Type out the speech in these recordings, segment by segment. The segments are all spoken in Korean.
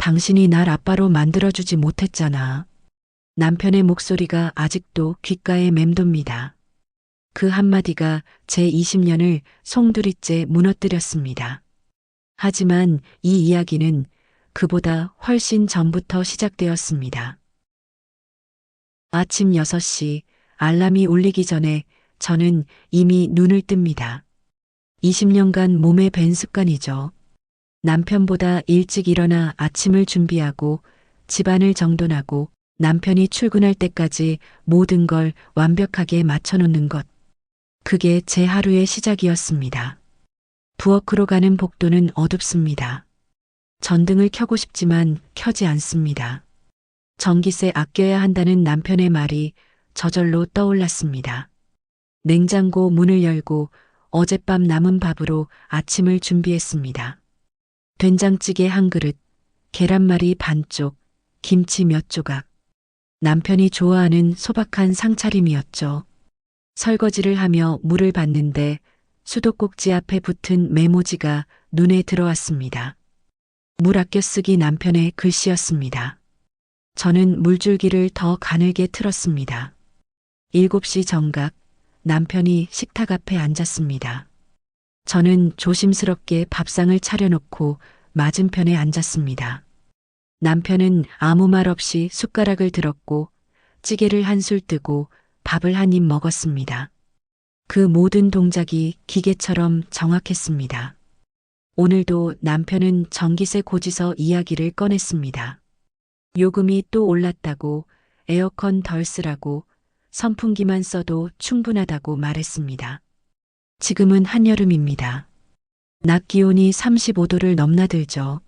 당신이 날 아빠로 만들어주지 못했잖아. 남편의 목소리가 아직도 귓가에 맴돕니다. 그 한마디가 제 20년을 송두리째 무너뜨렸습니다. 하지만 이 이야기는 그보다 훨씬 전부터 시작되었습니다. 아침 6시 알람이 울리기 전에 저는 이미 눈을 뜹니다. 20년간 몸에 밴 습관이죠. 남편보다 일찍 일어나 아침을 준비하고 집안을 정돈하고 남편이 출근할 때까지 모든 걸 완벽하게 맞춰놓는 것. 그게 제 하루의 시작이었습니다. 부엌으로 가는 복도는 어둡습니다. 전등을 켜고 싶지만 켜지 않습니다. 전기세 아껴야 한다는 남편의 말이 저절로 떠올랐습니다. 냉장고 문을 열고 어젯밤 남은 밥으로 아침을 준비했습니다. 된장찌개 한 그릇, 계란말이 반쪽, 김치 몇 조각. 남편이 좋아하는 소박한 상차림이었죠. 설거지를 하며 물을 받는데 수도꼭지 앞에 붙은 메모지가 눈에 들어왔습니다. 물 아껴 쓰기 남편의 글씨였습니다. 저는 물줄기를 더 가늘게 틀었습니다. 7시 정각 남편이 식탁 앞에 앉았습니다. 저는 조심스럽게 밥상을 차려놓고 맞은편에 앉았습니다. 남편은 아무 말 없이 숟가락을 들었고 찌개를 한술 뜨고 밥을 한 입 먹었습니다. 그 모든 동작이 기계처럼 정확했습니다. 오늘도 남편은 전기세 고지서 이야기를 꺼냈습니다. 요금이 또 올랐다고, 에어컨 덜 쓰라고, 선풍기만 써도 충분하다고 말했습니다. 지금은 한여름입니다. 낮 기온이 35도를 넘나들죠.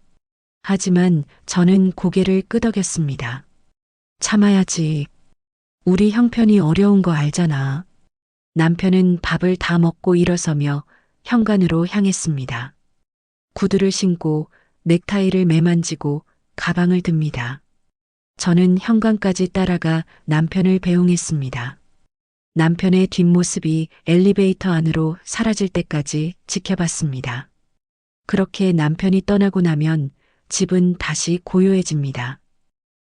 하지만 저는 고개를 끄덕였습니다. 참아야지. 우리 형편이 어려운 거 알잖아. 남편은 밥을 다 먹고 일어서며 현관으로 향했습니다. 구두를 신고 넥타이를 매만지고 가방을 듭니다. 저는 현관까지 따라가 남편을 배웅했습니다. 남편의 뒷모습이 엘리베이터 안으로 사라질 때까지 지켜봤습니다. 그렇게 남편이 떠나고 나면 집은 다시 고요해집니다.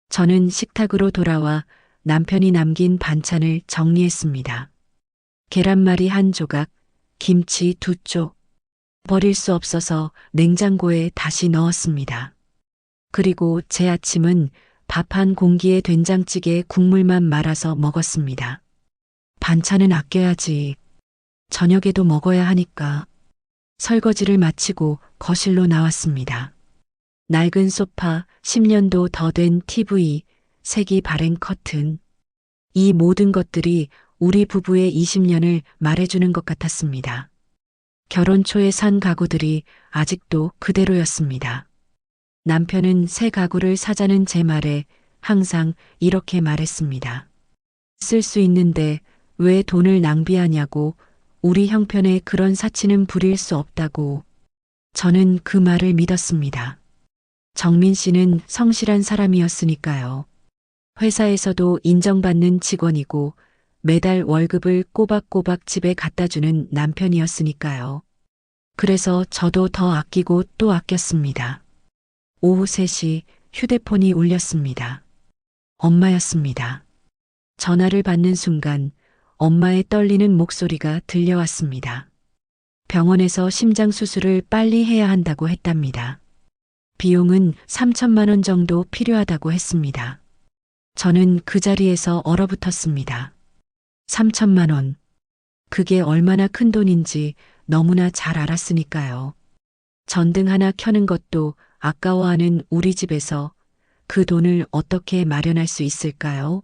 저는 식탁으로 돌아와 남편이 남긴 반찬을 정리했습니다. 계란말이 한 조각, 김치 2쪽. 버릴 수 없어서 냉장고에 다시 넣었습니다. 그리고 제 아침은 밥 한 공기에 된장찌개 국물만 말아서 먹었습니다. 반찬은 아껴야지. 저녁에도 먹어야 하니까. 설거지를 마치고 거실로 나왔습니다. 낡은 소파, 10년도 더 된 TV, 색이 바랜 커튼. 이 모든 것들이 우리 부부의 20년을 말해주는 것 같았습니다. 결혼 초에 산 가구들이 아직도 그대로였습니다. 남편은 새 가구를 사자는 제 말에 항상 이렇게 말했습니다. 쓸 수 있는데 왜 돈을 낭비하냐고, 우리 형편에 그런 사치는 부릴 수 없다고. 저는 그 말을 믿었습니다. 정민 씨는 성실한 사람이었으니까요. 회사에서도 인정받는 직원이고 매달 월급을 꼬박꼬박 집에 갖다주는 남편이었으니까요. 그래서 저도 더 아끼고 또 아꼈습니다. 오후 3시 휴대폰이 울렸습니다. 엄마였습니다. 전화를 받는 순간 엄마의 떨리는 목소리가 들려왔습니다. 병원에서 심장 수술을 빨리 해야 한다고 했답니다. 비용은 3천만 원 정도 필요하다고 했습니다. 저는 그 자리에서 얼어붙었습니다. 3천만 원. 그게 얼마나 큰 돈인지 너무나 잘 알았으니까요. 전등 하나 켜는 것도 아까워하는 우리 집에서 그 돈을 어떻게 마련할 수 있을까요?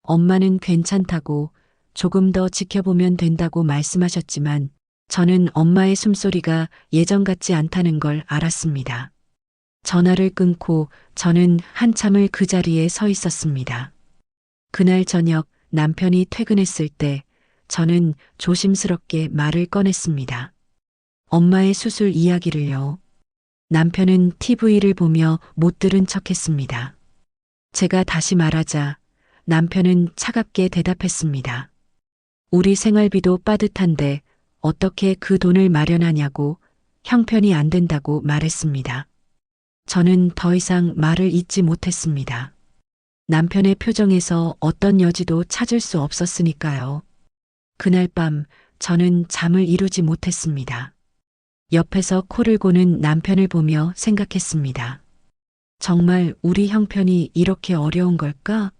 엄마는 괜찮다고 조금 더 지켜보면 된다고 말씀하셨지만 저는 엄마의 숨소리가 예전 같지 않다는 걸 알았습니다. 전화를 끊고 저는 한참을 그 자리에 서 있었습니다. 그날 저녁 남편이 퇴근했을 때 저는 조심스럽게 말을 꺼냈습니다. 엄마의 수술 이야기를요. 남편은 TV를 보며 못 들은 척했습니다. 제가 다시 말하자 남편은 차갑게 대답했습니다. 우리 생활비도 빠듯한데 어떻게 그 돈을 마련하냐고, 형편이 안 된다고 말했습니다. 저는 더 이상 말을 잇지 못했습니다. 남편의 표정에서 어떤 여지도 찾을 수 없었으니까요. 그날 밤 저는 잠을 이루지 못했습니다. 옆에서 코를 고는 남편을 보며 생각했습니다. 정말 우리 형편이 이렇게 어려운 걸까?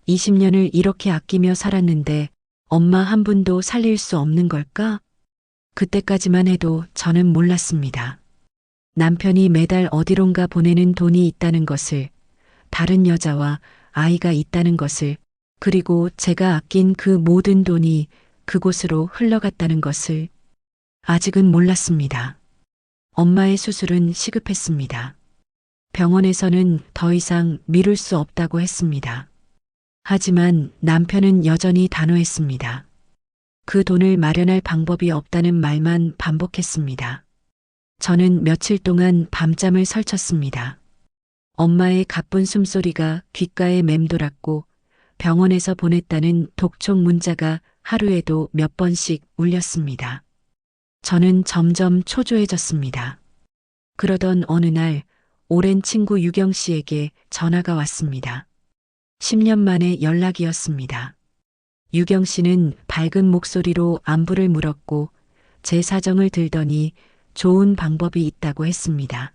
20년을 이렇게 아끼며 살았는데 엄마 한 분도 살릴 수 없는 걸까? 그때까지만 해도 저는 몰랐습니다. 남편이 매달 어디론가 보내는 돈이 있다는 것을, 다른 여자와 아이가 있다는 것을, 그리고 제가 아낀 그 모든 돈이 그곳으로 흘러갔다는 것을 아직은 몰랐습니다. 엄마의 수술은 시급했습니다. 병원에서는 더 이상 미룰 수 없다고 했습니다. 하지만 남편은 여전히 단호했습니다. 그 돈을 마련할 방법이 없다는 말만 반복했습니다. 저는 며칠 동안 밤잠을 설쳤습니다. 엄마의 가쁜 숨소리가 귓가에 맴돌았고 병원에서 보냈다는 독촉 문자가 하루에도 몇 번씩 울렸습니다. 저는 점점 초조해졌습니다. 그러던 어느 날 오랜 친구 유경 씨에게 전화가 왔습니다. 10년 만에 연락이었습니다. 유경 씨는 밝은 목소리로 안부를 물었고 제 사정을 들더니 좋은 방법이 있다고 했습니다.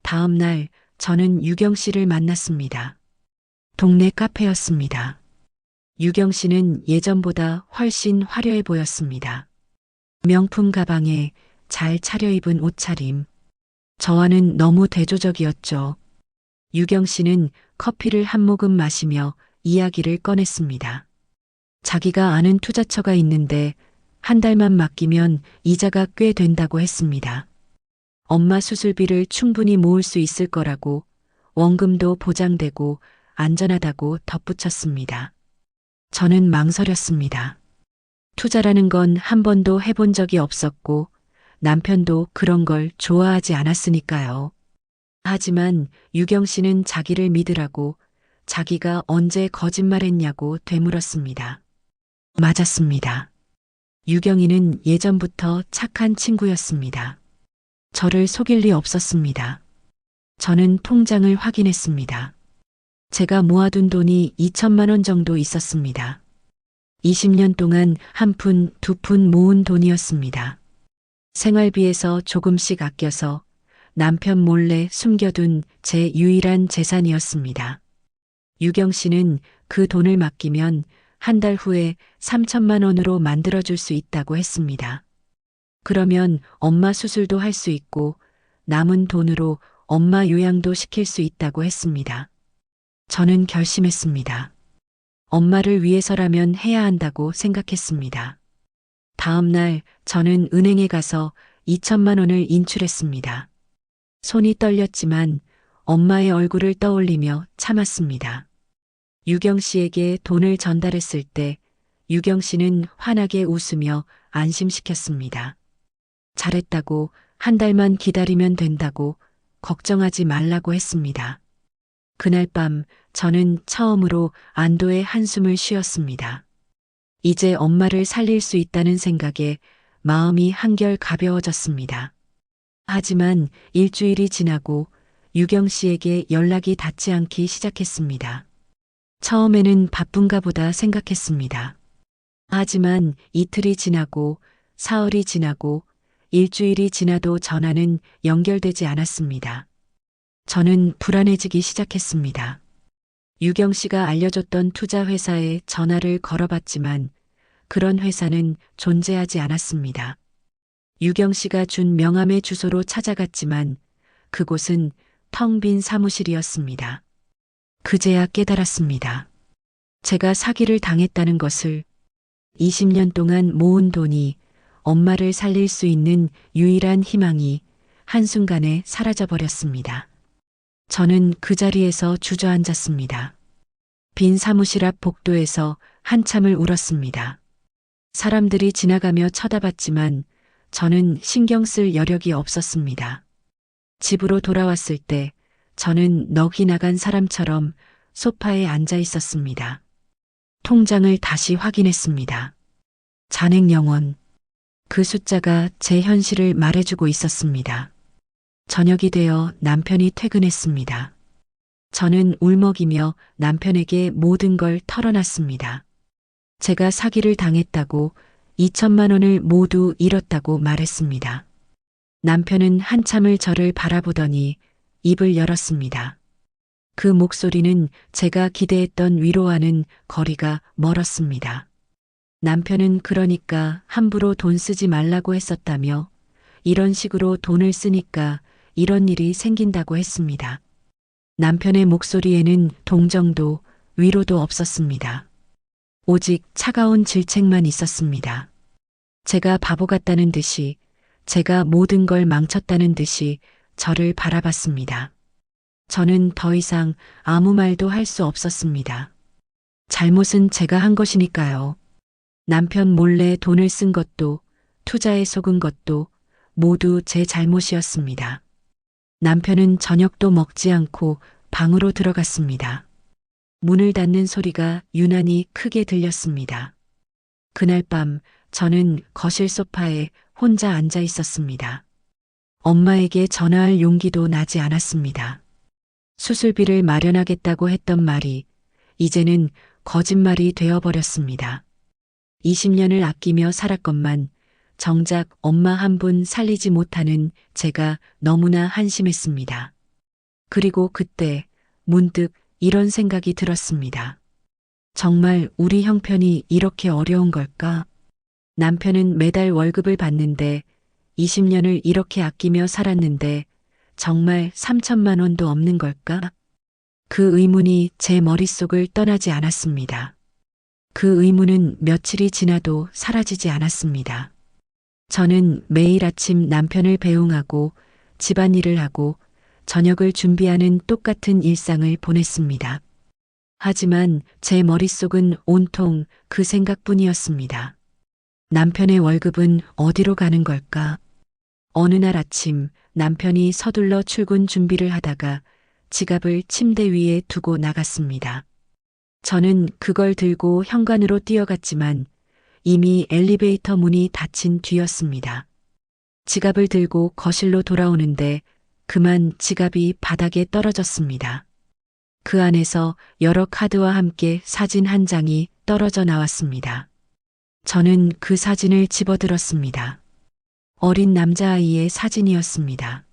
다음 날 저는 유경 씨를 만났습니다. 동네 카페였습니다. 유경 씨는 예전보다 훨씬 화려해 보였습니다. 명품 가방에 잘 차려입은 옷차림. 저와는 너무 대조적이었죠. 유경 씨는 커피를 한 모금 마시며 이야기를 꺼냈습니다. 자기가 아는 투자처가 있는데 한 달만 맡기면 이자가 꽤 된다고 했습니다. 엄마 수술비를 충분히 모을 수 있을 거라고, 원금도 보장되고 안전하다고 덧붙였습니다. 저는 망설였습니다. 투자라는 건 한 번도 해본 적이 없었고 남편도 그런 걸 좋아하지 않았으니까요. 하지만 유경 씨는 자기를 믿으라고, 자기가 언제 거짓말했냐고 되물었습니다. 맞았습니다. 유경이는 예전부터 착한 친구였습니다. 저를 속일 리 없었습니다. 저는 통장을 확인했습니다. 제가 모아둔 돈이 2천만 원 정도 있었습니다. 20년 동안 한 푼, 두 푼 모은 돈이었습니다. 생활비에서 조금씩 아껴서 남편 몰래 숨겨둔 제 유일한 재산이었습니다. 유경 씨는 그 돈을 맡기면 한 달 후에 3천만 원으로 만들어줄 수 있다고 했습니다. 그러면 엄마 수술도 할 수 있고 남은 돈으로 엄마 요양도 시킬 수 있다고 했습니다. 저는 결심했습니다. 엄마를 위해서라면 해야 한다고 생각했습니다. 다음 날 저는 은행에 가서 2천만 원을 인출했습니다. 손이 떨렸지만 엄마의 얼굴을 떠올리며 참았습니다. 유경 씨에게 돈을 전달했을 때 유경 씨는 환하게 웃으며 안심시켰습니다. 잘했다고, 한 달만 기다리면 된다고, 걱정하지 말라고 했습니다. 그날 밤 저는 처음으로 안도의 한숨을 쉬었습니다. 이제 엄마를 살릴 수 있다는 생각에 마음이 한결 가벼워졌습니다. 하지만 일주일이 지나고 유경 씨에게 연락이 닿지 않기 시작했습니다. 처음에는 바쁜가 보다 생각했습니다. 하지만 이틀이 지나고 사흘이 지나고 일주일이 지나도 전화는 연결되지 않았습니다. 저는 불안해지기 시작했습니다. 유경 씨가 알려줬던 투자 회사에 전화를 걸어봤지만 그런 회사는 존재하지 않았습니다. 유경 씨가 준 명함의 주소로 찾아갔지만 그곳은 텅 빈 사무실이었습니다. 그제야 깨달았습니다. 제가 사기를 당했다는 것을. 20년 동안 모은 돈이, 엄마를 살릴 수 있는 유일한 희망이 한순간에 사라져버렸습니다. 저는 그 자리에서 주저앉았습니다. 빈 사무실 앞 복도에서 한참을 울었습니다. 사람들이 지나가며 쳐다봤지만 저는 신경 쓸 여력이 없었습니다. 집으로 돌아왔을 때 저는 넋이 나간 사람처럼 소파에 앉아 있었습니다. 통장을 다시 확인했습니다. 잔액 0원. 그 숫자가 제 현실을 말해주고 있었습니다. 저녁이 되어 남편이 퇴근했습니다. 저는 울먹이며 남편에게 모든 걸 털어놨습니다. 제가 사기를 당했다고 2천만 원을 모두 잃었다고 말했습니다. 남편은 한참을 저를 바라보더니 입을 열었습니다. 그 목소리는 제가 기대했던 위로와는 거리가 멀었습니다. 남편은 그러니까 함부로 돈 쓰지 말라고 했었다며 이런 식으로 돈을 쓰니까 이런 일이 생긴다고 했습니다. 남편의 목소리에는 동정도 위로도 없었습니다. 오직 차가운 질책만 있었습니다. 제가 바보 같다는 듯이, 제가 모든 걸 망쳤다는 듯이 저를 바라봤습니다. 저는 더 이상 아무 말도 할 수 없었습니다. 잘못은 제가 한 것이니까요. 남편 몰래 돈을 쓴 것도, 투자에 속은 것도 모두 제 잘못이었습니다. 남편은 저녁도 먹지 않고 방으로 들어갔습니다. 문을 닫는 소리가 유난히 크게 들렸습니다. 그날 밤 저는 거실 소파에 혼자 앉아 있었습니다. 엄마에게 전화할 용기도 나지 않았습니다. 수술비를 마련하겠다고 했던 말이 이제는 거짓말이 되어버렸습니다. 20년을 아끼며 살았건만 정작 엄마 한 분 살리지 못하는 제가 너무나 한심했습니다. 그리고 그때 문득 이런 생각이 들었습니다. 정말 우리 형편이 이렇게 어려운 걸까? 남편은 매달 월급을 받는데 20년을 이렇게 아끼며 살았는데 정말 3천만 원도 없는 걸까? 그 의문이 제 머릿속을 떠나지 않았습니다. 그 의문은 며칠이 지나도 사라지지 않았습니다. 저는 매일 아침 남편을 배웅하고 집안일을 하고 저녁을 준비하는 똑같은 일상을 보냈습니다. 하지만 제 머릿속은 온통 그 생각뿐이었습니다. 남편의 월급은 어디로 가는 걸까? 어느 날 아침 남편이 서둘러 출근 준비를 하다가 지갑을 침대 위에 두고 나갔습니다. 저는 그걸 들고 현관으로 뛰어갔지만 이미 엘리베이터 문이 닫힌 뒤였습니다. 지갑을 들고 거실로 돌아오는데 그만 지갑이 바닥에 떨어졌습니다. 그 안에서 여러 카드와 함께 사진 한 장이 떨어져 나왔습니다. 저는 그 사진을 집어들었습니다. 어린 남자아이의 사진이었습니다.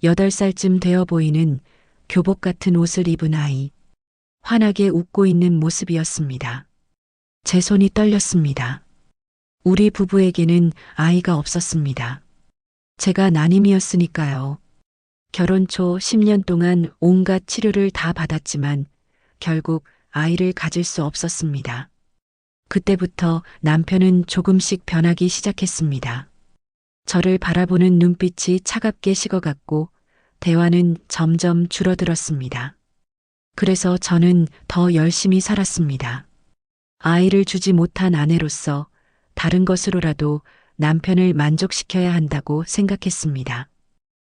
8살쯤 되어 보이는 교복 같은 옷을 입은 아이. 환하게 웃고 있는 모습이었습니다. 제 손이 떨렸습니다. 우리 부부에게는 아이가 없었습니다. 제가 난임이었으니까요. 결혼 초 10년 동안 온갖 치료를 다 받았지만 결국 아이를 가질 수 없었습니다. 그때부터 남편은 조금씩 변하기 시작했습니다. 저를 바라보는 눈빛이 차갑게 식어갔고 대화는 점점 줄어들었습니다. 그래서 저는 더 열심히 살았습니다. 아이를 주지 못한 아내로서 다른 것으로라도 남편을 만족시켜야 한다고 생각했습니다.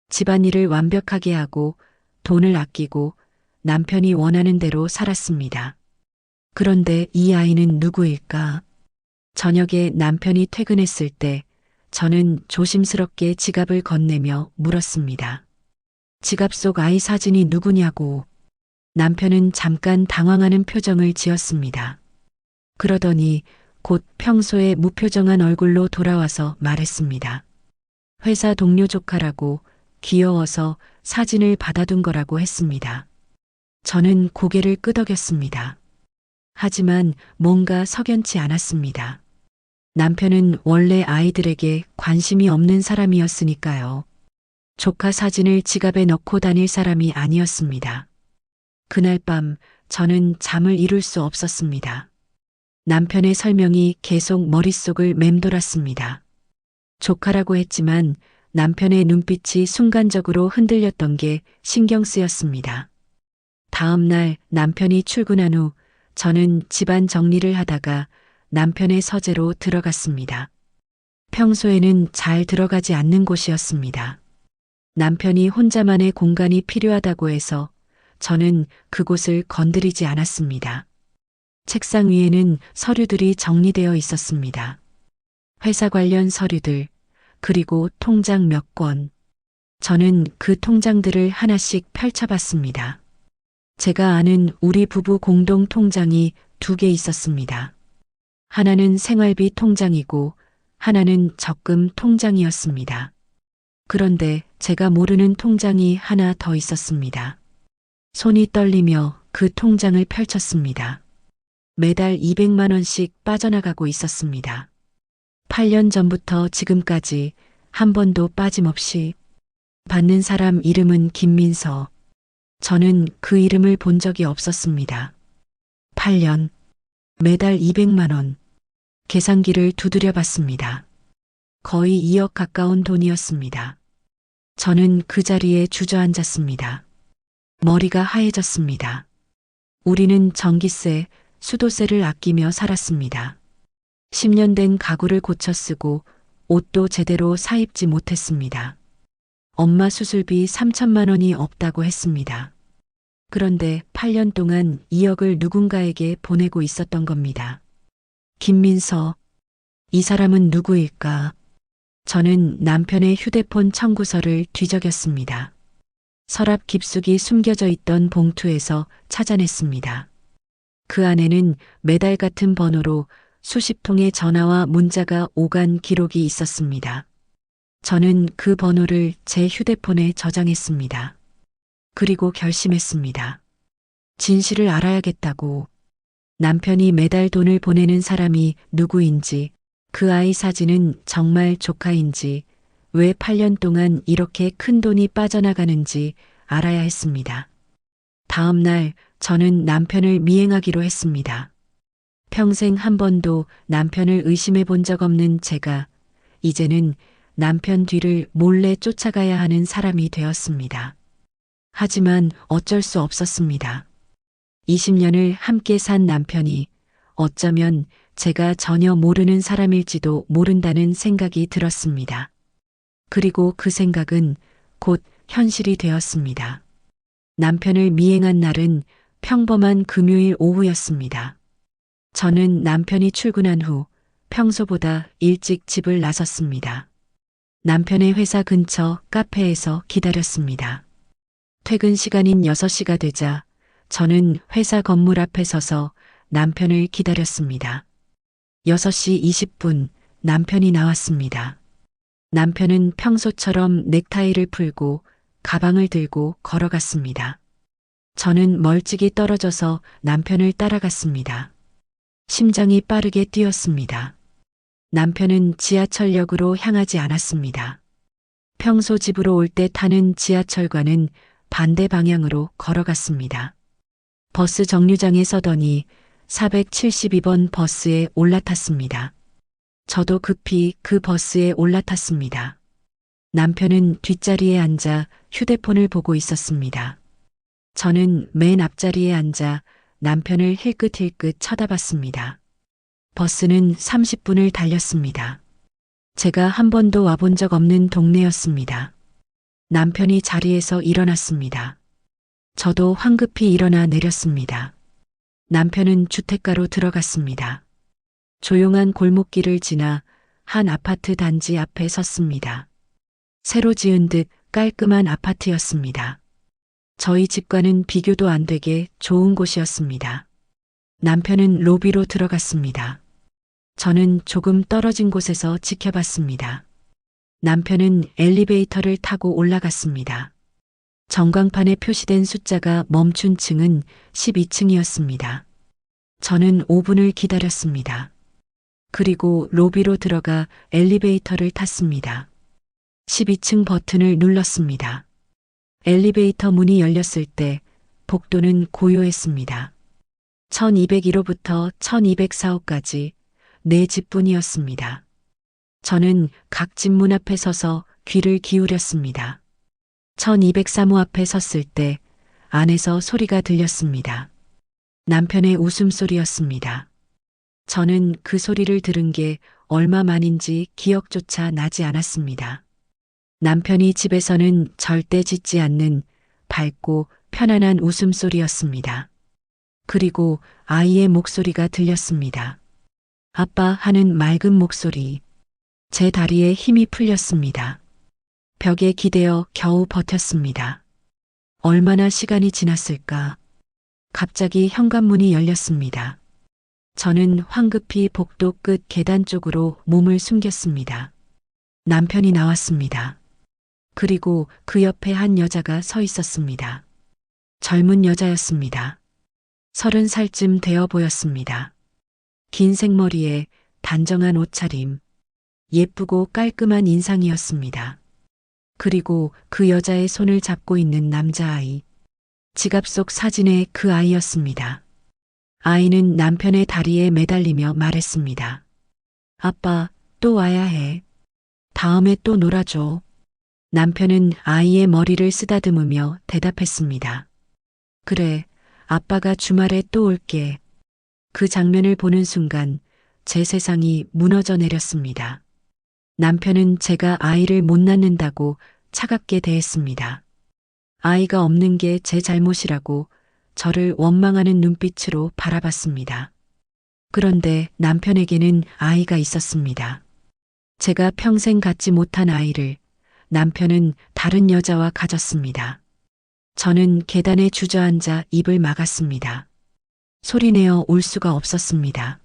집안일을 완벽하게 하고 돈을 아끼고 남편이 원하는 대로 살았습니다. 그런데 이 아이는 누구일까? 저녁에 남편이 퇴근했을 때 저는 조심스럽게 지갑을 건네며 물었습니다. 지갑 속 아이 사진이 누구냐고. 남편은 잠깐 당황하는 표정을 지었습니다. 그러더니 곧 평소에 무표정한 얼굴로 돌아와서 말했습니다. 회사 동료 조카라고 귀여워서 사진을 받아둔 거라고 했습니다. 저는 고개를 끄덕였습니다. 하지만 뭔가 석연치 않았습니다. 남편은 원래 아이들에게 관심이 없는 사람이었으니까요. 조카 사진을 지갑에 넣고 다닐 사람이 아니었습니다. 그날 밤 저는 잠을 이룰 수 없었습니다. 남편의 설명이 계속 머릿속을 맴돌았습니다. 조카라고 했지만 남편의 눈빛이 순간적으로 흔들렸던 게 신경 쓰였습니다. 다음 날 남편이 출근한 후 저는 집안 정리를 하다가 남편의 서재로 들어갔습니다. 평소에는 잘 들어가지 않는 곳이었습니다. 남편이 혼자만의 공간이 필요하다고 해서 저는 그곳을 건드리지 않았습니다. 책상 위에는 서류들이 정리되어 있었습니다. 회사 관련 서류들, 그리고 통장 몇 권. 저는 그 통장들을 하나씩 펼쳐봤습니다. 제가 아는 우리 부부 공동 통장이 2개 있었습니다. 하나는 생활비 통장이고 하나는 적금 통장이었습니다. 그런데 제가 모르는 통장이 하나 더 있었습니다. 손이 떨리며 그 통장을 펼쳤습니다. 매달 200만 원씩 빠져나가고 있었습니다. 8년 전부터 지금까지 한 번도 빠짐없이 받는 사람 이름은 김민서. 저는 그 이름을 본 적이 없었습니다. 8년, 매달 200만 원. 계산기를 두드려 봤습니다. 거의 2억 가까운 돈이었습니다. 저는 그 자리에 주저앉았습니다. 머리가 하얘졌습니다. 우리는 전기세, 수도세를 아끼며 살았습니다. 10년 된 가구를 고쳐 쓰고 옷도 제대로 사입지 못했습니다. 엄마 수술비 3천만 원이 없다고 했습니다. 그런데 8년 동안 2억을 누군가에게 보내고 있었던 겁니다. 김민서, 이 사람은 누구일까? 저는 남편의 휴대폰 청구서를 뒤적였습니다. 서랍 깊숙이 숨겨져 있던 봉투에서 찾아냈습니다. 그 안에는 매달 같은 번호로 수십 통의 전화와 문자가 오간 기록이 있었습니다. 저는 그 번호를 제 휴대폰에 저장했습니다. 그리고 결심했습니다. 진실을 알아야겠다고. 남편이 매달 돈을 보내는 사람이 누구인지, 그 아이 사진은 정말 조카인지, 왜 8년 동안 이렇게 큰 돈이 빠져나가는지 알아야 했습니다. 다음 날 저는 남편을 미행하기로 했습니다. 평생 한 번도 남편을 의심해 본 적 없는 제가 이제는 남편 뒤를 몰래 쫓아가야 하는 사람이 되었습니다. 하지만 어쩔 수 없었습니다. 20년을 함께 산 남편이 어쩌면 제가 전혀 모르는 사람일지도 모른다는 생각이 들었습니다. 그리고 그 생각은 곧 현실이 되었습니다. 남편을 미행한 날은 평범한 금요일 오후였습니다. 저는 남편이 출근한 후 평소보다 일찍 집을 나섰습니다. 남편의 회사 근처 카페에서 기다렸습니다. 퇴근 시간인 6시가 되자 저는 회사 건물 앞에 서서 남편을 기다렸습니다. 6시 20분 남편이 나왔습니다. 남편은 평소처럼 넥타이를 풀고 가방을 들고 걸어갔습니다. 저는 멀찍이 떨어져서 남편을 따라갔습니다. 심장이 빠르게 뛰었습니다. 남편은 지하철역으로 향하지 않았습니다. 평소 집으로 올 때 타는 지하철과는 반대 방향으로 걸어갔습니다. 버스 정류장에 서더니 472번 버스에 올라탔습니다. 저도 급히 그 버스에 올라탔습니다. 남편은 뒷자리에 앉아 휴대폰을 보고 있었습니다. 저는 맨 앞자리에 앉아 남편을 힐끗힐끗 쳐다봤습니다. 버스는 30분을 달렸습니다. 제가 한 번도 와본 적 없는 동네였습니다. 남편이 자리에서 일어났습니다. 저도 황급히 일어나 내렸습니다. 남편은 주택가로 들어갔습니다. 조용한 골목길을 지나 한 아파트 단지 앞에 섰습니다. 새로 지은 듯 깔끔한 아파트였습니다. 저희 집과는 비교도 안 되게 좋은 곳이었습니다. 남편은 로비로 들어갔습니다. 저는 조금 떨어진 곳에서 지켜봤습니다. 남편은 엘리베이터를 타고 올라갔습니다. 전광판에 표시된 숫자가 멈춘 층은 12층이었습니다. 저는 5분을 기다렸습니다. 그리고 로비로 들어가 엘리베이터를 탔습니다. 12층 버튼을 눌렀습니다. 엘리베이터 문이 열렸을 때 복도는 고요했습니다. 1201호부터 1204호까지 네 집뿐이었습니다. 저는 각 집 문 앞에 서서 귀를 기울였습니다. 1203호 앞에 섰을 때 안에서 소리가 들렸습니다. 남편의 웃음소리였습니다. 저는 그 소리를 들은 게 얼마 만인지 기억조차 나지 않았습니다. 남편이 집에서는 절대 짖지 않는 밝고 편안한 웃음소리였습니다. 그리고 아이의 목소리가 들렸습니다. 아빠 하는 맑은 목소리. 제 다리에 힘이 풀렸습니다. 벽에 기대어 겨우 버텼습니다. 얼마나 시간이 지났을까? 갑자기 현관문이 열렸습니다. 저는 황급히 복도 끝 계단 쪽으로 몸을 숨겼습니다. 남편이 나왔습니다. 그리고 그 옆에 한 여자가 서 있었습니다. 젊은 여자였습니다. 30살쯤 되어 보였습니다. 긴 생머리에 단정한 옷차림, 예쁘고 깔끔한 인상이었습니다. 그리고 그 여자의 손을 잡고 있는 남자아이, 지갑 속 사진의 그 아이였습니다. 아이는 남편의 다리에 매달리며 말했습니다. 아빠, 또 와야 해. 다음에 또 놀아줘. 남편은 아이의 머리를 쓰다듬으며 대답했습니다. 그래, 아빠가 주말에 또 올게. 그 장면을 보는 순간 제 세상이 무너져 내렸습니다. 남편은 제가 아이를 못 낳는다고 차갑게 대했습니다. 아이가 없는 게 제 잘못이라고 저를 원망하는 눈빛으로 바라봤습니다. 그런데 남편에게는 아이가 있었습니다. 제가 평생 갖지 못한 아이를 남편은 다른 여자와 가졌습니다. 저는 계단에 주저앉아 입을 막았습니다. 소리내어 울 수가 없었습니다.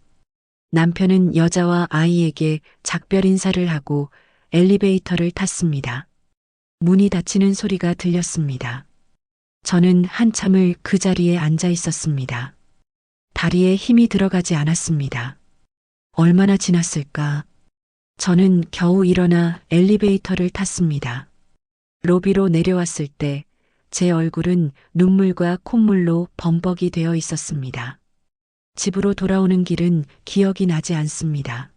남편은 여자와 아이에게 작별 인사를 하고 엘리베이터를 탔습니다. 문이 닫히는 소리가 들렸습니다. 저는 한참을 그 자리에 앉아 있었습니다. 다리에 힘이 들어가지 않았습니다. 얼마나 지났을까? 저는 겨우 일어나 엘리베이터를 탔습니다. 로비로 내려왔을 때 제 얼굴은 눈물과 콧물로 범벅이 되어 있었습니다. 집으로 돌아오는 길은 기억이 나지 않습니다.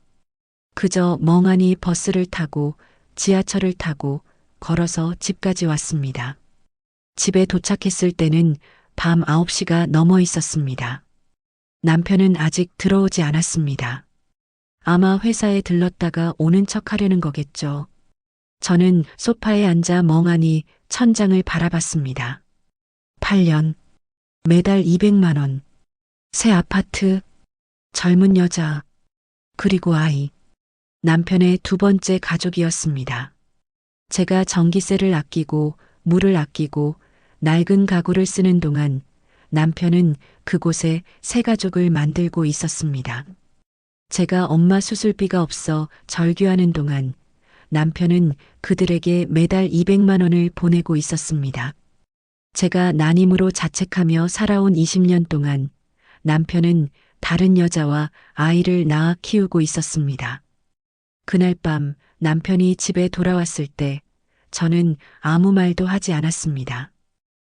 그저 멍하니 버스를 타고 지하철을 타고 걸어서 집까지 왔습니다. 집에 도착했을 때는 밤 9시가 넘어 있었습니다. 남편은 아직 들어오지 않았습니다. 아마 회사에 들렀다가 오는 척 하려는 거겠죠. 저는 소파에 앉아 멍하니 천장을 바라봤습니다. 8년, 매달 200만 원, 새 아파트, 젊은 여자, 그리고 아이. 남편의 두 번째 가족이었습니다. 제가 전기세를 아끼고 물을 아끼고 낡은 가구를 쓰는 동안 남편은 그곳에 새 가족을 만들고 있었습니다. 제가 엄마 수술비가 없어 절규하는 동안 남편은 그들에게 매달 200만 원을 보내고 있었습니다. 제가 난임으로 자책하며 살아온 20년 동안 남편은 다른 여자와 아이를 낳아 키우고 있었습니다. 그날 밤 남편이 집에 돌아왔을 때 저는 아무 말도 하지 않았습니다.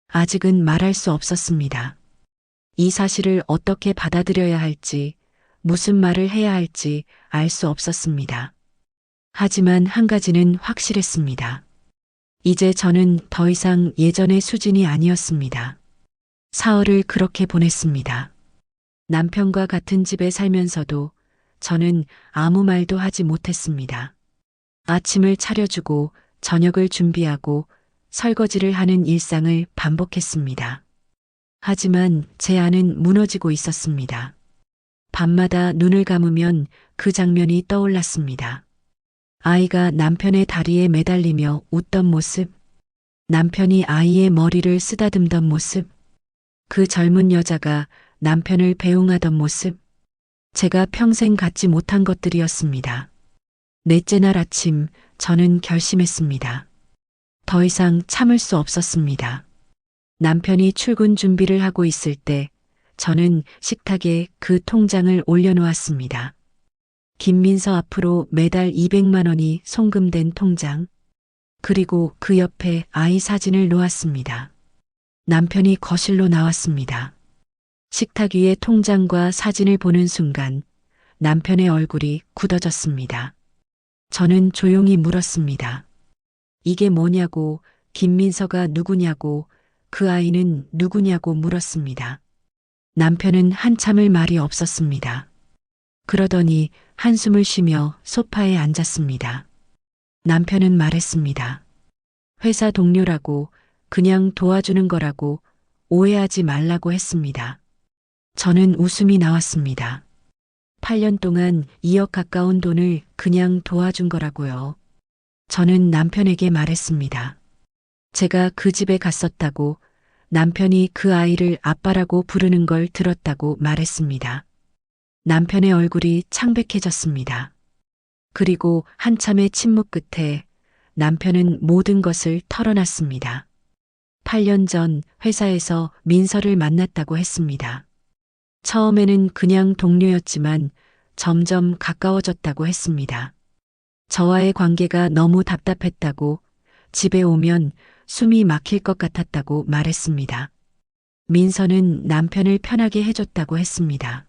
아직은 말할 수 없었습니다. 이 사실을 어떻게 받아들여야 할지, 무슨 말을 해야 할지 알 수 없었습니다. 하지만 한 가지는 확실했습니다. 이제 저는 더 이상 예전의 수진이 아니었습니다. 사흘을 그렇게 보냈습니다. 남편과 같은 집에 살면서도 저는 아무 말도 하지 못했습니다. 아침을 차려주고 저녁을 준비하고 설거지를 하는 일상을 반복했습니다. 하지만 제 안은 무너지고 있었습니다. 밤마다 눈을 감으면 그 장면이 떠올랐습니다. 아이가 남편의 다리에 매달리며 웃던 모습, 남편이 아이의 머리를 쓰다듬던 모습, 그 젊은 여자가 남편을 배웅하던 모습, 제가 평생 갖지 못한 것들이었습니다. 넷째 날 아침 저는 결심했습니다. 더 이상 참을 수 없었습니다. 남편이 출근 준비를 하고 있을 때 저는 식탁에 그 통장을 올려놓았습니다. 김민서 앞으로 매달 200만 원이 송금된 통장, 그리고 그 옆에 아이 사진을 놓았습니다. 남편이 거실로 나왔습니다. 식탁 위에 통장과 사진을 보는 순간 남편의 얼굴이 굳어졌습니다. 저는 조용히 물었습니다. 이게 뭐냐고, 김민서가 누구냐고, 그 아이는 누구냐고 물었습니다. 남편은 한참을 말이 없었습니다. 그러더니 한숨을 쉬며 소파에 앉았습니다. 남편은 말했습니다. 회사 동료라고, 그냥 도와주는 거라고 오해하지 말라고 했습니다. 저는 웃음이 나왔습니다. 8년 동안 2억 가까운 돈을 그냥 도와준 거라고요. 저는 남편에게 말했습니다. 제가 그 집에 갔었다고, 남편이 그 아이를 아빠라고 부르는 걸 들었다고 말했습니다. 남편의 얼굴이 창백해졌습니다. 그리고 한참의 침묵 끝에 남편은 모든 것을 털어놨습니다. 8년 전 회사에서 민서를 만났다고 했습니다. 처음에는 그냥 동료였지만 점점 가까워졌다고 했습니다. 저와의 관계가 너무 답답했다고, 집에 오면 숨이 막힐 것 같았다고 말했습니다. 민서는 남편을 편하게 해줬다고 했습니다.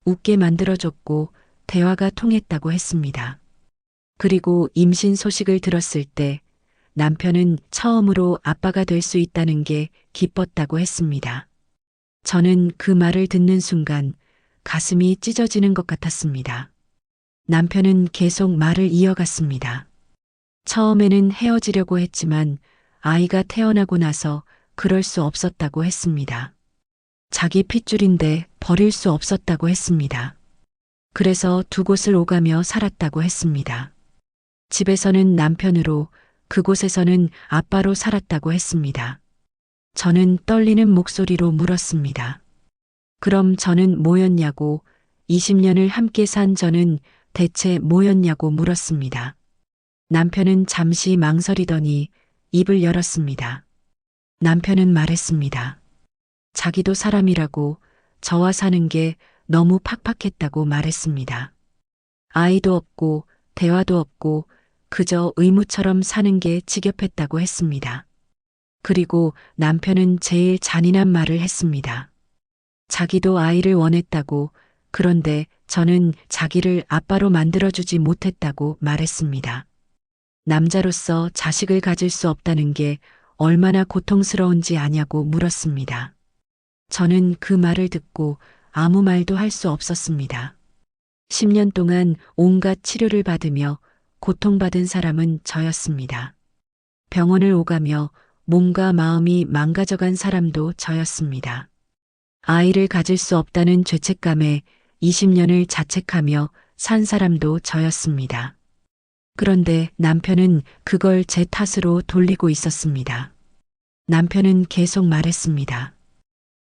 웃게 만들어줬고 대화가 통했다고 했습니다. 그리고 임신 소식을 들었을 때 남편은 처음으로 아빠가 될 수 있다는 게 기뻤다고 했습니다. 저는 그 말을 듣는 순간 가슴이 찢어지는 것 같았습니다. 남편은 계속 말을 이어갔습니다. 처음에는 헤어지려고 했지만 아이가 태어나고 나서 그럴 수 없었다고 했습니다. 자기 핏줄인데 버릴 수 없었다고 했습니다. 그래서 두 곳을 오가며 살았다고 했습니다. 집에서는 남편으로, 그곳에서는 아빠로 살았다고 했습니다. 저는 떨리는 목소리로 물었습니다. 그럼 저는 뭐였냐고, 20년을 함께 산 저는 대체 뭐였냐고 물었습니다. 남편은 잠시 망설이더니 입을 열었습니다. 남편은 말했습니다. 자기도 사람이라고, 저와 사는 게 너무 팍팍했다고 말했습니다. 아이도 없고 대화도 없고 그저 의무처럼 사는 게 지겹했다고 했습니다. 그리고 남편은 제일 잔인한 말을 했습니다. 자기도 아이를 원했다고, 그런데 저는 자기를 아빠로 만들어주지 못했다고 말했습니다. 남자로서 자식을 가질 수 없다는 게 얼마나 고통스러운지 아냐고 물었습니다. 저는 그 말을 듣고 아무 말도 할 수 없었습니다. 10년 동안 온갖 치료를 받으며 고통받은 사람은 저였습니다. 병원을 오가며 몸과 마음이 망가져간 사람도 저였습니다. 아이를 가질 수 없다는 죄책감에 20년을 자책하며 산 사람도 저였습니다. 그런데 남편은 그걸 제 탓으로 돌리고 있었습니다. 남편은 계속 말했습니다.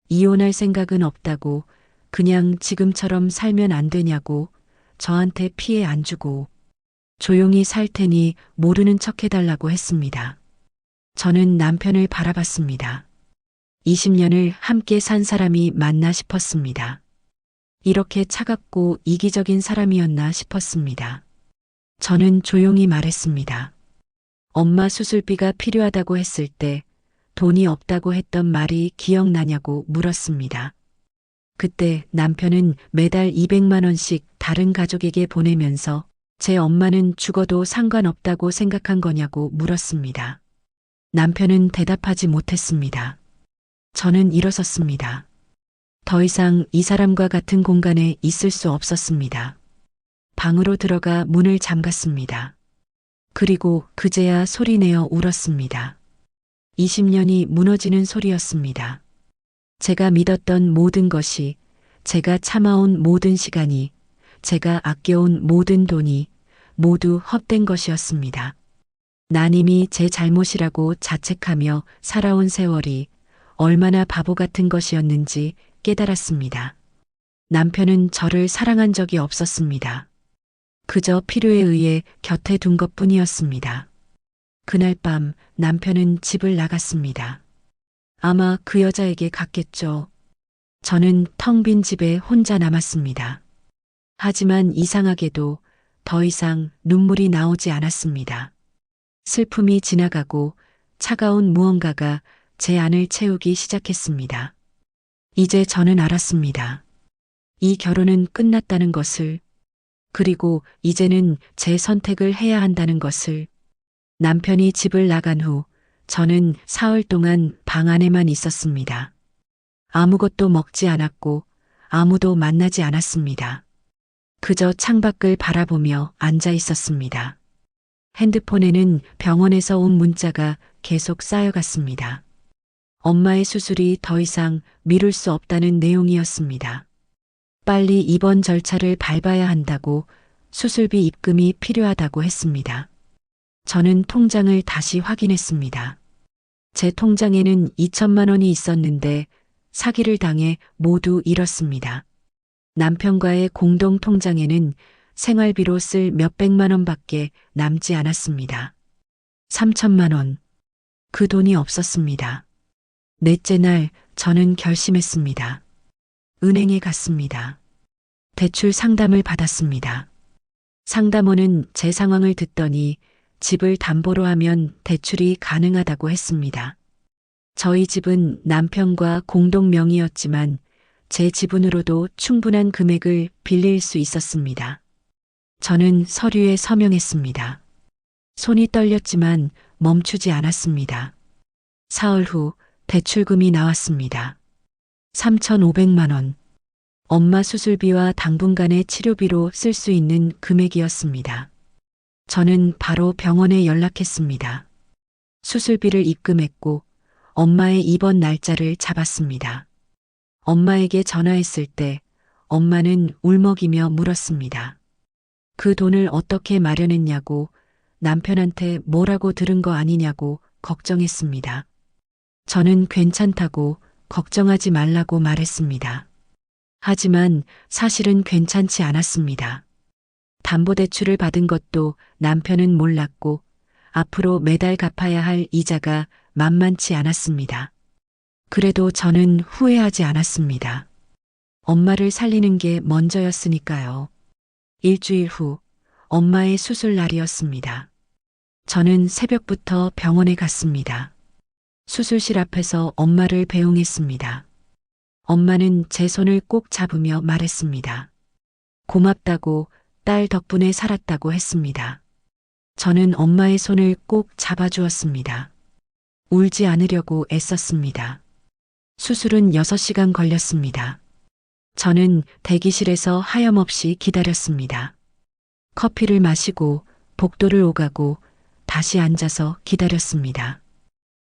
이혼할 생각은 없다고, 그냥 지금처럼 살면 안 되냐고, 저한테 피해 안 주고, 조용히 살 테니 모르는 척 해달라고 했습니다. 저는 남편을 바라봤습니다. 20년을 함께 산 사람이 맞나 싶었습니다. 이렇게 차갑고 이기적인 사람이었나 싶었습니다. 저는 조용히 말했습니다. 엄마 수술비가 필요하다고 했을 때 돈이 없다고 했던 말이 기억나냐고 물었습니다. 그때 남편은 매달 200만 원씩 다른 가족에게 보내면서 제 엄마는 죽어도 상관없다고 생각한 거냐고 물었습니다. 남편은 대답하지 못했습니다. 저는 일어섰습니다. 더 이상 이 사람과 같은 공간에 있을 수 없었습니다. 방으로 들어가 문을 잠갔습니다. 그리고 그제야 소리내어 울었습니다. 20년이 무너지는 소리였습니다. 제가 믿었던 모든 것이, 제가 참아온 모든 시간이, 제가 아껴온 모든 돈이 모두 헛된 것이었습니다. 난 이미 제 잘못이라고 자책하며 살아온 세월이 얼마나 바보 같은 것이었는지 깨달았습니다. 남편은 저를 사랑한 적이 없었습니다. 그저 필요에 의해 곁에 둔 것뿐이었습니다. 그날 밤 남편은 집을 나갔습니다. 아마 그 여자에게 갔겠죠. 저는 텅 빈 집에 혼자 남았습니다. 하지만 이상하게도 더 이상 눈물이 나오지 않았습니다. 슬픔이 지나가고 차가운 무언가가 제 안을 채우기 시작했습니다. 이제 저는 알았습니다. 이 결혼은 끝났다는 것을, 그리고 이제는 제 선택을 해야 한다는 것을. 남편이 집을 나간 후 저는 사흘 동안 방 안에만 있었습니다. 아무것도 먹지 않았고 아무도 만나지 않았습니다. 그저 창밖을 바라보며 앉아 있었습니다. 핸드폰에는 병원에서 온 문자가 계속 쌓여갔습니다. 엄마의 수술이 더 이상 미룰 수 없다는 내용이었습니다. 빨리 입원 절차를 밟아야 한다고, 수술비 입금이 필요하다고 했습니다. 저는 통장을 다시 확인했습니다. 제 통장에는 2천만 원이 있었는데 사기를 당해 모두 잃었습니다. 남편과의 공동 통장에는 생활비로 쓸 몇백만 원밖에 남지 않았습니다. 3천만 원. 그 돈이 없었습니다. 넷째 날 저는 결심했습니다. 은행에 갔습니다. 대출 상담을 받았습니다. 상담원은 제 상황을 듣더니 집을 담보로 하면 대출이 가능하다고 했습니다. 저희 집은 남편과 공동 명의였지만 제 지분으로도 충분한 금액을 빌릴 수 있었습니다. 저는 서류에 서명했습니다. 손이 떨렸지만 멈추지 않았습니다. 사흘 후 대출금이 나왔습니다. 3,500만 원. 엄마 수술비와 당분간의 치료비로 쓸 수 있는 금액이었습니다. 저는 바로 병원에 연락했습니다. 수술비를 입금했고 엄마의 입원 날짜를 잡았습니다. 엄마에게 전화했을 때 엄마는 울먹이며 물었습니다. 그 돈을 어떻게 마련했냐고, 남편한테 뭐라고 들은 거 아니냐고 걱정했습니다. 저는 괜찮다고, 걱정하지 말라고 말했습니다. 하지만 사실은 괜찮지 않았습니다. 담보대출을 받은 것도 남편은 몰랐고 앞으로 매달 갚아야 할 이자가 만만치 않았습니다. 그래도 저는 후회하지 않았습니다. 엄마를 살리는 게 먼저였으니까요. 일주일 후 엄마의 수술 날이었습니다. 저는 새벽부터 병원에 갔습니다. 수술실 앞에서 엄마를 배웅했습니다. 엄마는 제 손을 꼭 잡으며 말했습니다. 고맙다고, 딸 덕분에 살았다고 했습니다. 저는 엄마의 손을 꼭 잡아주었습니다. 울지 않으려고 애썼습니다. 수술은 6시간 걸렸습니다. 저는 대기실에서 하염없이 기다렸습니다. 커피를 마시고 복도를 오가고 다시 앉아서 기다렸습니다.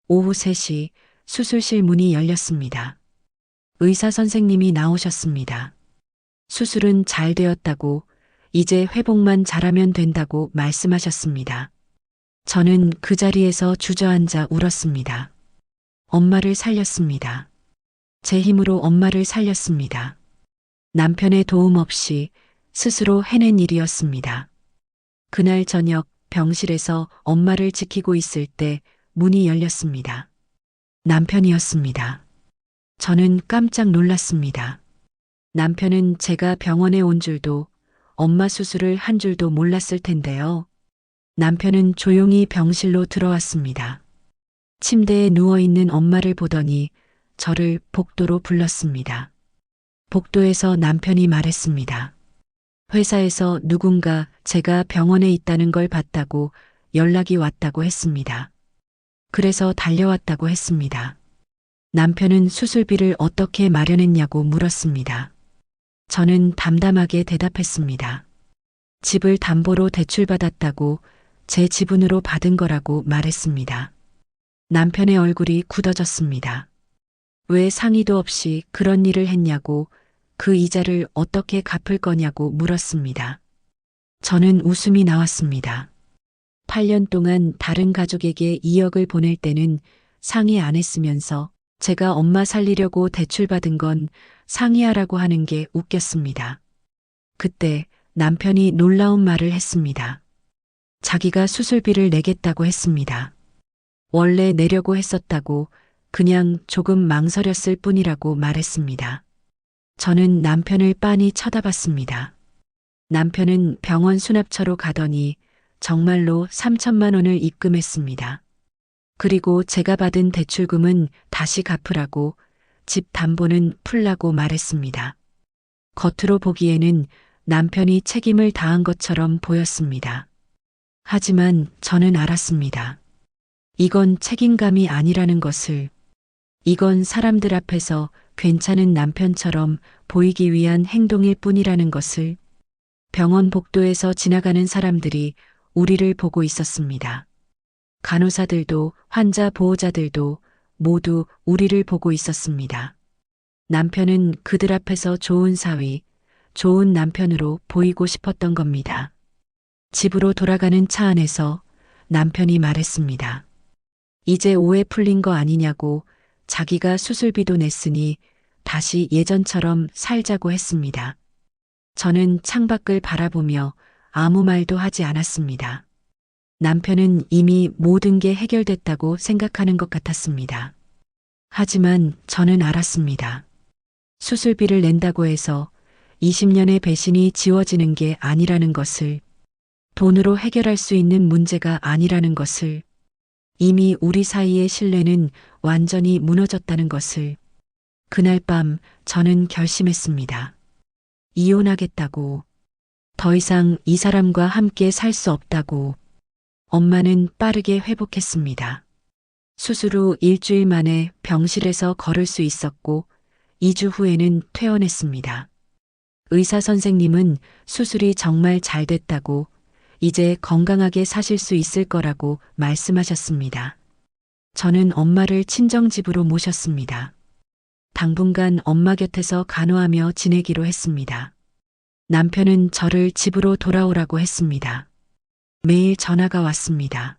오후 3시 수술실 문이 열렸습니다. 의사 선생님이 나오셨습니다. 수술은 잘 되었다고, 이제 회복만 잘하면 된다고 말씀하셨습니다. 저는 그 자리에서 주저앉아 울었습니다. 엄마를 살렸습니다. 제 힘으로 엄마를 살렸습니다. 남편의 도움 없이 스스로 해낸 일이었습니다. 그날 저녁 병실에서 엄마를 지키고 있을 때 문이 열렸습니다. 남편이었습니다. 저는 깜짝 놀랐습니다. 남편은 제가 병원에 온 줄도, 엄마 수술을 한 줄도 몰랐을 텐데요. 남편은 조용히 병실로 들어왔습니다. 침대에 누워있는 엄마를 보더니 저를 복도로 불렀습니다. 복도에서 남편이 말했습니다. 회사에서 누군가 제가 병원에 있다는 걸 봤다고 연락이 왔다고 했습니다. 그래서 달려왔다고 했습니다. 남편은 수술비를 어떻게 마련했냐고 물었습니다. 저는 담담하게 대답했습니다. 집을 담보로 대출받았다고, 제 지분으로 받은 거라고 말했습니다. 남편의 얼굴이 굳어졌습니다. 왜 상의도 없이 그런 일을 했냐고, 그 이자를 어떻게 갚을 거냐고 물었습니다. 저는 웃음이 나왔습니다. 8년 동안 다른 가족에게 2억을 보낼 때는 상의 안 했으면서 제가 엄마 살리려고 대출받은 건 상의하라고 하는 게 웃겼습니다. 그때 남편이 놀라운 말을 했습니다. 자기가 수술비를 내겠다고 했습니다. 원래 내려고 했었다고, 그냥 조금 망설였을 뿐이라고 말했습니다. 저는 남편을 빤히 쳐다봤습니다. 남편은 병원 수납처로 가더니 정말로 3천만 원을 입금했습니다. 그리고 제가 받은 대출금은 다시 갚으라고, 집 담보는 풀라고 말했습니다. 겉으로 보기에는 남편이 책임을 다한 것처럼 보였습니다. 하지만 저는 알았습니다. 이건 책임감이 아니라는 것을, 이건 사람들 앞에서 괜찮은 남편처럼 보이기 위한 행동일 뿐이라는 것을. 병원 복도에서 지나가는 사람들이 우리를 보고 있었습니다. 간호사들도 환자 보호자들도 모두 우리를 보고 있었습니다. 남편은 그들 앞에서 좋은 사위, 좋은 남편으로 보이고 싶었던 겁니다. 집으로 돌아가는 차 안에서 남편이 말했습니다. 이제 오해 풀린 거 아니냐고 자기가 수술비도 냈으니 다시 예전처럼 살자고 했습니다. 저는 창밖을 바라보며 아무 말도 하지 않았습니다. 남편은 이미 모든 게 해결됐다고 생각하는 것 같았습니다. 하지만 저는 알았습니다. 수술비를 낸다고 해서 20년의 배신이 지워지는 게 아니라는 것을, 돈으로 해결할 수 있는 문제가 아니라는 것을, 이미 우리 사이의 신뢰는 완전히 무너졌다는 것을, 그날 밤 저는 결심했습니다. 이혼하겠다고. 더 이상 이 사람과 함께 살 수 없다고. 엄마는 빠르게 회복했습니다. 수술 후 일주일 만에 병실에서 걸을 수 있었고 2주 후에는 퇴원했습니다. 의사 선생님은 수술이 정말 잘 됐다고 이제 건강하게 사실 수 있을 거라고 말씀하셨습니다. 저는 엄마를 친정집으로 모셨습니다. 당분간 엄마 곁에서 간호하며 지내기로 했습니다. 남편은 저를 집으로 돌아오라고 했습니다. 매일 전화가 왔습니다.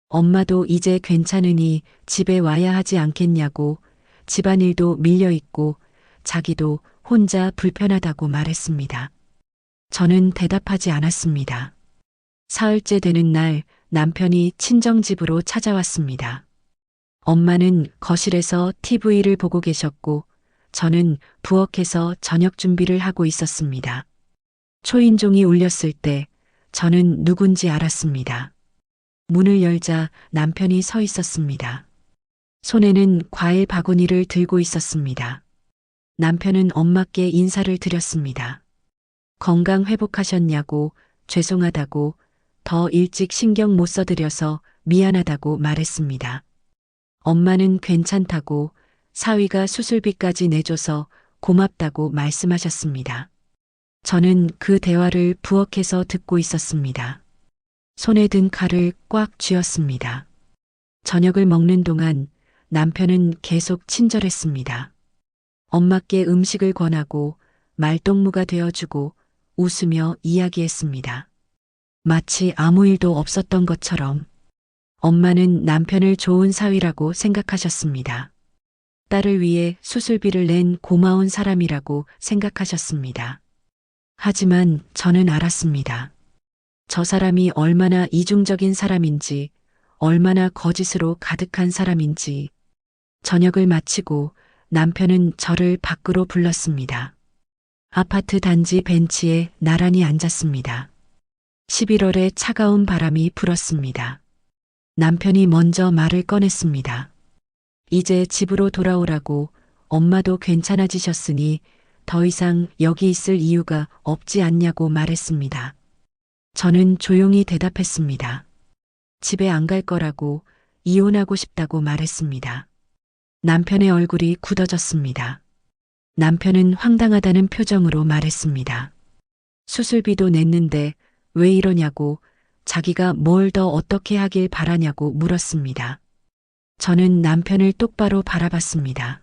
엄마도 이제 괜찮으니 집에 와야 하지 않겠냐고, 집안일도 밀려있고 자기도 혼자 불편하다고 말했습니다. 저는 대답하지 않았습니다. 사흘째 되는 날 남편이 친정집으로 찾아왔습니다. 엄마는 거실에서 TV를 보고 계셨고 저는 부엌에서 저녁 준비를 하고 있었습니다. 초인종이 울렸을 때 저는 누군지 알았습니다. 문을 열자 남편이 서 있었습니다. 손에는 과일 바구니를 들고 있었습니다. 남편은 엄마께 인사를 드렸습니다. 건강 회복하셨냐고, 죄송하다고, 더 일찍 신경 못 써드려서 미안하다고 말했습니다. 엄마는 괜찮다고, 사위가 수술비까지 내줘서 고맙다고 말씀하셨습니다. 저는 그 대화를 부엌에서 듣고 있었습니다. 손에 든 칼을 꽉 쥐었습니다. 저녁을 먹는 동안 남편은 계속 친절했습니다. 엄마께 음식을 권하고 말동무가 되어주고 웃으며 이야기했습니다. 마치 아무 일도 없었던 것처럼. 엄마는 남편을 좋은 사위라고 생각하셨습니다. 딸을 위해 수술비를 낸 고마운 사람이라고 생각하셨습니다. 하지만 저는 알았습니다. 저 사람이 얼마나 이중적인 사람인지, 얼마나 거짓으로 가득한 사람인지. 저녁을 마치고 남편은 저를 밖으로 불렀습니다. 아파트 단지 벤치에 나란히 앉았습니다. 11월의 차가운 바람이 불었습니다. 남편이 먼저 말을 꺼냈습니다. 이제 집으로 돌아오라고, 엄마도 괜찮아지셨으니 더 이상 여기 있을 이유가 없지 않냐고 말했습니다. 저는 조용히 대답했습니다. 집에 안 갈 거라고, 이혼하고 싶다고 말했습니다. 남편의 얼굴이 굳어졌습니다. 남편은 황당하다는 표정으로 말했습니다. 수술비도 냈는데 왜 이러냐고, 자기가 뭘 더 어떻게 하길 바라냐고 물었습니다. 저는 남편을 똑바로 바라봤습니다.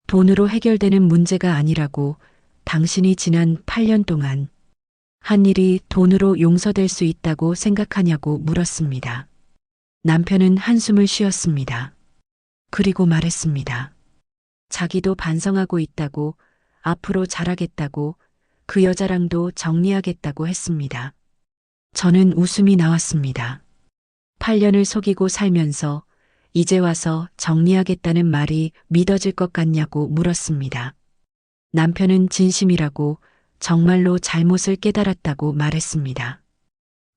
돈으로 해결되는 문제가 아니라고, 당신이 지난 8년 동안 한 일이 돈으로 용서될 수 있다고 생각하냐고 물었습니다. 남편은 한숨을 쉬었습니다. 그리고 말했습니다. 자기도 반성하고 있다고, 앞으로 잘하겠다고, 그 여자랑도 정리하겠다고 했습니다. 저는 웃음이 나왔습니다. 8년을 속이고 살면서 이제 와서 정리하겠다는 말이 믿어질 것 같냐고 물었습니다. 남편은 진심이라고, 정말로 잘못을 깨달았다고 말했습니다.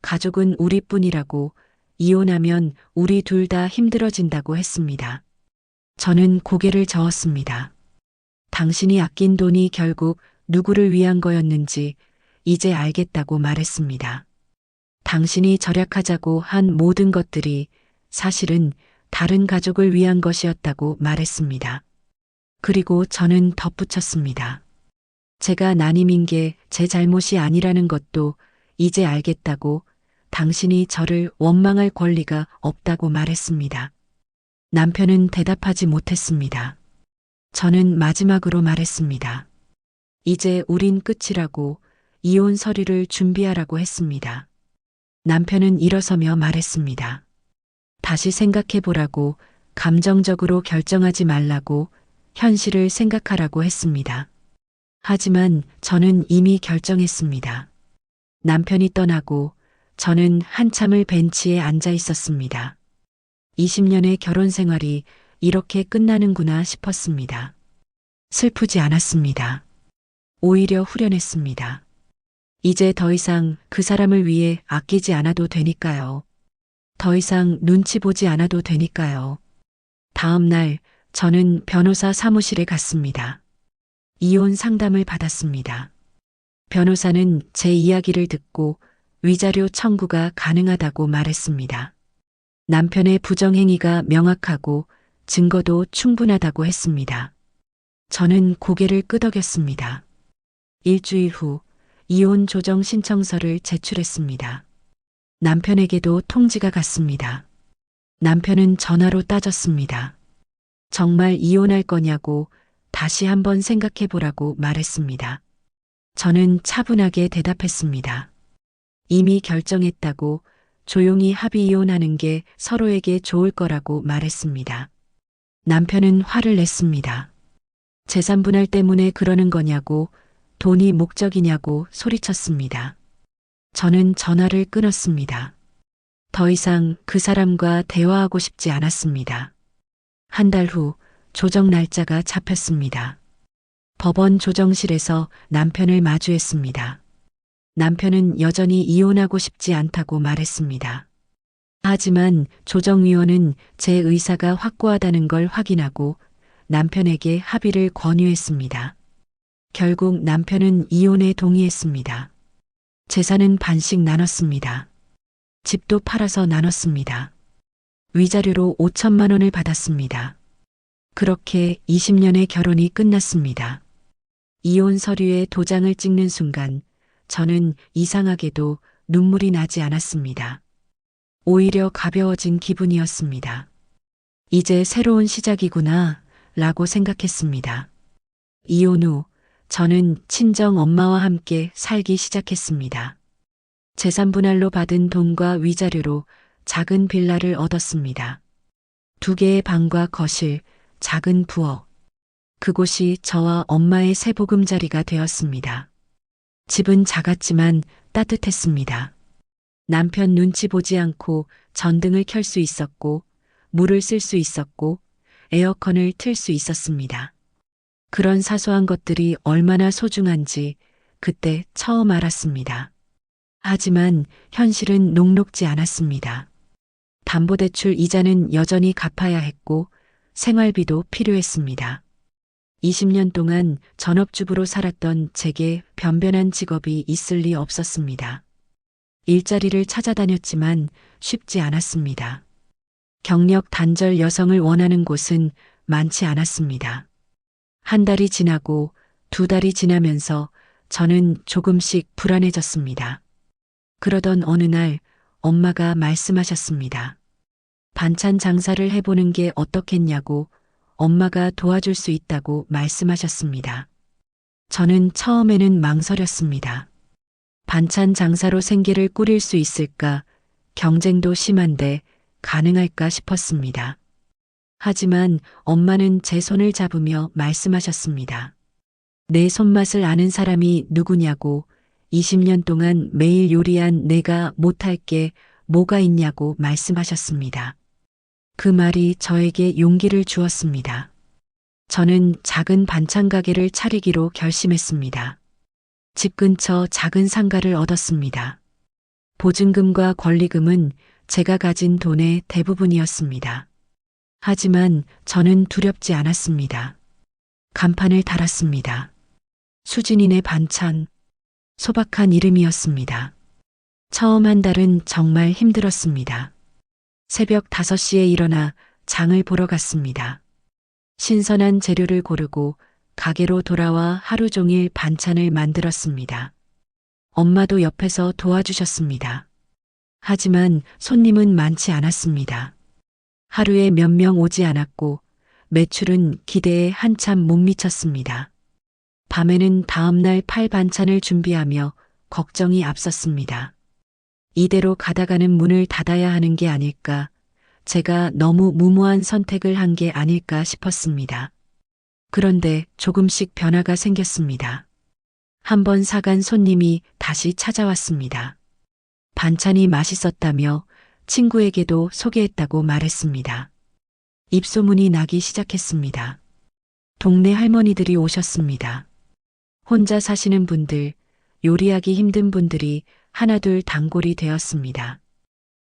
가족은 우리뿐이라고, 이혼하면 우리 둘 다 힘들어진다고 했습니다. 저는 고개를 저었습니다. 당신이 아낀 돈이 결국 누구를 위한 거였는지 이제 알겠다고 말했습니다. 당신이 절약하자고 한 모든 것들이 사실은 다른 가족을 위한 것이었다고 말했습니다. 그리고 저는 덧붙였습니다. 제가 난임인 게 제 잘못이 아니라는 것도 이제 알겠다고, 당신이 저를 원망할 권리가 없다고 말했습니다. 남편은 대답하지 못했습니다. 저는 마지막으로 말했습니다. 이제 우린 끝이라고, 이혼 서류를 준비하라고 했습니다. 남편은 일어서며 말했습니다. 다시 생각해 보라고, 감정적으로 결정하지 말라고, 현실을 생각하라고 했습니다. 하지만 저는 이미 결정했습니다. 남편이 떠나고 저는 한참을 벤치에 앉아 있었습니다. 20년의 결혼 생활이 이렇게 끝나는구나 싶었습니다. 슬프지 않았습니다. 오히려 후련했습니다. 이제 더 이상 그 사람을 위해 아끼지 않아도 되니까요. 더 이상 눈치 보지 않아도 되니까요. 다음 날 저는 변호사 사무실에 갔습니다. 이혼 상담을 받았습니다. 변호사는 제 이야기를 듣고 위자료 청구가 가능하다고 말했습니다. 남편의 부정행위가 명확하고 증거도 충분하다고 했습니다. 저는 고개를 끄덕였습니다. 일주일 후 이혼 조정 신청서를 제출했습니다. 남편에게도 통지가 갔습니다. 남편은 전화로 따졌습니다. 정말 이혼할 거냐고 다시 한번 생각해 보라고 말했습니다. 저는 차분하게 대답했습니다. 이미 결정했다고, 조용히 합의 이혼하는 게 서로에게 좋을 거라고 말했습니다. 남편은 화를 냈습니다. 재산 분할 때문에 그러는 거냐고, 돈이 목적이냐고 소리쳤습니다. 저는 전화를 끊었습니다. 더 이상 그 사람과 대화하고 싶지 않았습니다. 한 달 후 조정 날짜가 잡혔습니다. 법원 조정실에서 남편을 마주했습니다. 남편은 여전히 이혼하고 싶지 않다고 말했습니다. 하지만 조정위원은 제 의사가 확고하다는 걸 확인하고 남편에게 합의를 권유했습니다. 결국 남편은 이혼에 동의했습니다. 재산은 반씩 나눴습니다. 집도 팔아서 나눴습니다. 위자료로 5천만 원을 받았습니다. 그렇게 20년의 결혼이 끝났습니다. 이혼 서류에 도장을 찍는 순간 저는 이상하게도 눈물이 나지 않았습니다. 오히려 가벼워진 기분이었습니다. 이제 새로운 시작이구나 라고 생각했습니다. 이혼 후 저는 친정 엄마와 함께 살기 시작했습니다. 재산 분할로 받은 돈과 위자료로 작은 빌라를 얻었습니다. 2개의 방과 거실, 작은 부엌. 그곳이 저와 엄마의 새 보금자리가 되었습니다. 집은 작았지만 따뜻했습니다. 남편 눈치 보지 않고 전등을 켤 수 있었고, 물을 쓸 수 있었고, 에어컨을 틀 수 있었습니다. 그런 사소한 것들이 얼마나 소중한지 그때 처음 알았습니다. 하지만 현실은 녹록지 않았습니다. 담보대출 이자는 여전히 갚아야 했고 생활비도 필요했습니다. 20년 동안 전업주부로 살았던 제게 변변한 직업이 있을 리 없었습니다. 일자리를 찾아다녔지만 쉽지 않았습니다. 경력 단절 여성을 원하는 곳은 많지 않았습니다. 한 달이 지나고 2달이 지나면서 저는 조금씩 불안해졌습니다. 그러던 어느 날 엄마가 말씀하셨습니다. 반찬 장사를 해보는 게 어떻겠냐고, 엄마가 도와줄 수 있다고 말씀하셨습니다. 저는 처음에는 망설였습니다. 반찬 장사로 생계를 꾸릴 수 있을까, 경쟁도 심한데 가능할까 싶었습니다. 하지만 엄마는 제 손을 잡으며 말씀하셨습니다. 내 손맛을 아는 사람이 누구냐고, 20년 동안 매일 요리한 내가 못할 게 뭐가 있냐고 말씀하셨습니다. 그 말이 저에게 용기를 주었습니다. 저는 작은 반찬 가게를 차리기로 결심했습니다. 집 근처 작은 상가를 얻었습니다. 보증금과 권리금은 제가 가진 돈의 대부분이었습니다. 하지만 저는 두렵지 않았습니다. 간판을 달았습니다. 수진이네 반찬. 소박한 이름이었습니다. 처음 한 달은 정말 힘들었습니다. 새벽 5시에 일어나 장을 보러 갔습니다. 신선한 재료를 고르고 가게로 돌아와 하루 종일 반찬을 만들었습니다. 엄마도 옆에서 도와주셨습니다. 하지만 손님은 많지 않았습니다. 하루에 몇 명 오지 않았고 매출은 기대에 한참 못 미쳤습니다. 밤에는 다음날 팔 반찬을 준비하며 걱정이 앞섰습니다. 이대로 가다가는 문을 닫아야 하는 게 아닐까, 제가 너무 무모한 선택을 한 게 아닐까 싶었습니다. 그런데 조금씩 변화가 생겼습니다. 한 번 사간 손님이 다시 찾아왔습니다. 반찬이 맛있었다며 친구에게도 소개했다고 말했습니다. 입소문이 나기 시작했습니다. 동네 할머니들이 오셨습니다. 혼자 사시는 분들, 요리하기 힘든 분들이 하나둘 단골이 되었습니다.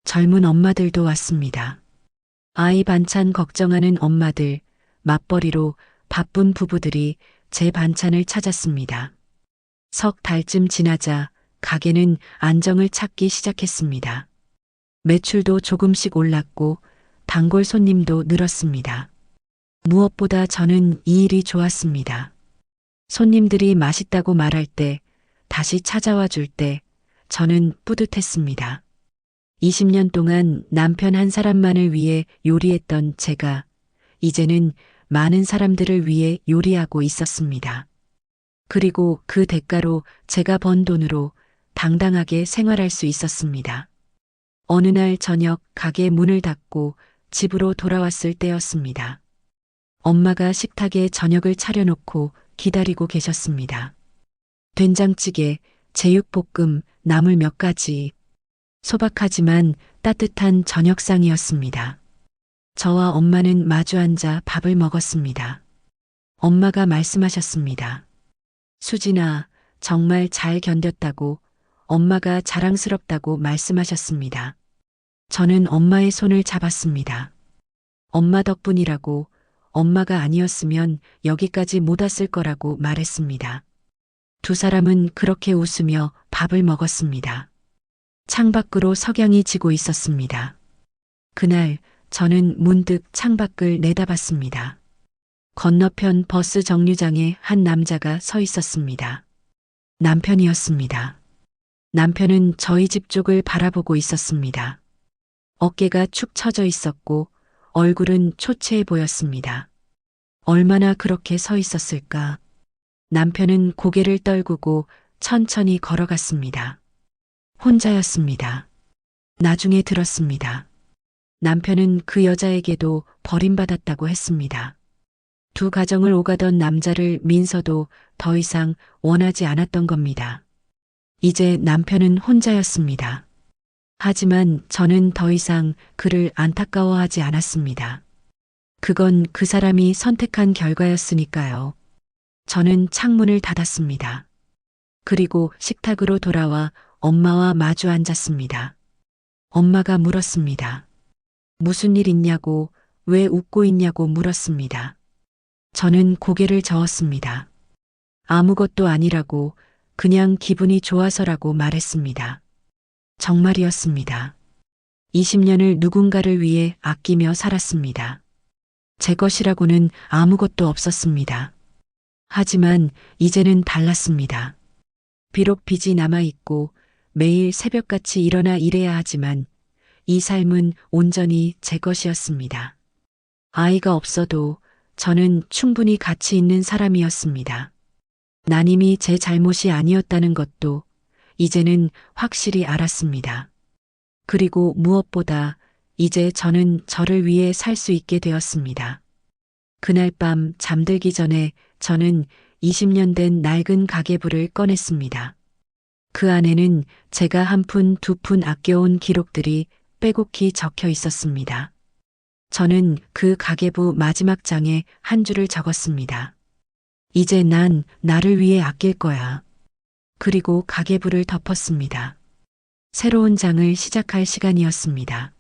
젊은 엄마들도 왔습니다. 아이 반찬 걱정하는 엄마들, 맞벌이로 바쁜 부부들이 제 반찬을 찾았습니다. 석 달쯤 지나자 가게는 안정을 찾기 시작했습니다. 매출도 조금씩 올랐고 단골 손님도 늘었습니다. 무엇보다 저는 이 일이 좋았습니다. 손님들이 맛있다고 말할 때, 다시 찾아와 줄 때, 저는 뿌듯했습니다. 20년 동안 남편 한 사람만을 위해 요리했던 제가, 이제는 많은 사람들을 위해 요리하고 있었습니다. 그리고 그 대가로 제가 번 돈으로 당당하게 생활할 수 있었습니다. 어느 날 저녁 가게 문을 닫고 집으로 돌아왔을 때였습니다. 엄마가 식탁에 저녁을 차려놓고 기다리고 계셨습니다. 된장찌개, 제육볶음, 나물 몇 가지. 소박하지만 따뜻한 저녁상이었습니다. 저와 엄마는 마주 앉아 밥을 먹었습니다. 엄마가 말씀하셨습니다. 수진아, 정말 잘 견뎠다고, 엄마가 자랑스럽다고 말씀하셨습니다. 저는 엄마의 손을 잡았습니다. 엄마 덕분이라고, 엄마가 아니었으면 여기까지 못 왔을 거라고 말했습니다. 두 사람은 그렇게 웃으며 밥을 먹었습니다. 창밖으로 석양이 지고 있었습니다. 그날 저는 문득 창밖을 내다봤습니다. 건너편 버스 정류장에 한 남자가 서 있었습니다. 남편이었습니다. 남편은 저희 집 쪽을 바라보고 있었습니다. 어깨가 축 처져 있었고 얼굴은 초췌해 보였습니다. 얼마나 그렇게 서 있었을까? 남편은 고개를 떨구고 천천히 걸어갔습니다. 혼자였습니다. 나중에 들었습니다. 남편은 그 여자에게도 버림받았다고 했습니다. 두 가정을 오가던 남자를 민서도 더 이상 원하지 않았던 겁니다. 이제 남편은 혼자였습니다. 하지만 저는 더 이상 그를 안타까워하지 않았습니다. 그건 그 사람이 선택한 결과였으니까요. 저는 창문을 닫았습니다. 그리고 식탁으로 돌아와 엄마와 마주 앉았습니다. 엄마가 물었습니다. 무슨 일 있냐고, 왜 웃고 있냐고 물었습니다. 저는 고개를 저었습니다. 아무것도 아니라고, 그냥 기분이 좋아서라고 말했습니다. 정말이었습니다. 20년을 누군가를 위해 아끼며 살았습니다. 제 것이라고는 아무것도 없었습니다. 하지만 이제는 달랐습니다. 비록 빚이 남아있고 매일 새벽같이 일어나 일해야 하지만 이 삶은 온전히 제 것이었습니다. 아이가 없어도 저는 충분히 가치 있는 사람이었습니다. 난임이 제 잘못이 아니었다는 것도 이제는 확실히 알았습니다. 그리고 무엇보다 이제 저는 저를 위해 살 수 있게 되었습니다. 그날 밤 잠들기 전에 저는 20년 된 낡은 가계부를 꺼냈습니다. 그 안에는 제가 한 푼 두 푼 아껴온 기록들이 빼곡히 적혀 있었습니다. 저는 그 가계부 마지막 장에 한 줄을 적었습니다. 이제 난 나를 위해 아낄 거야. 그리고 가계부를 덮었습니다. 새로운 장을 시작할 시간이었습니다.